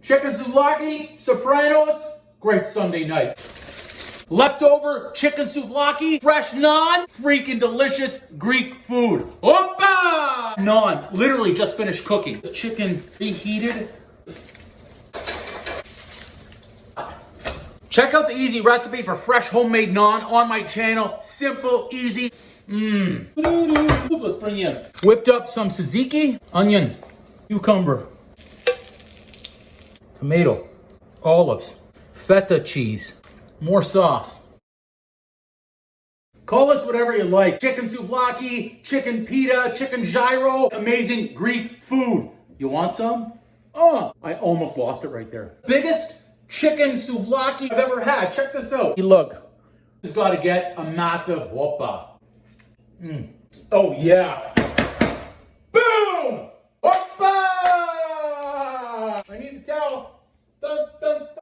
Chicken souvlaki, sopranos, great Sunday night. Leftover chicken souvlaki, fresh naan, freaking delicious Greek food. Opa! Naan, literally just finished cooking. Chicken reheated. Check out the easy recipe for fresh homemade naan on my channel. Simple, easy. Let's bring in. Whipped up some tzatziki, onion, cucumber, tomato, olives, feta cheese, more sauce. Call this whatever you like. Chicken souvlaki, chicken pita, chicken gyro, amazing Greek food. You want some? Oh, I almost lost it right there. Biggest chicken souvlaki I've ever had. Check this out. Look, this has got to get a massive whoppa. Oh yeah. Boom! Whoppa! I need to tell.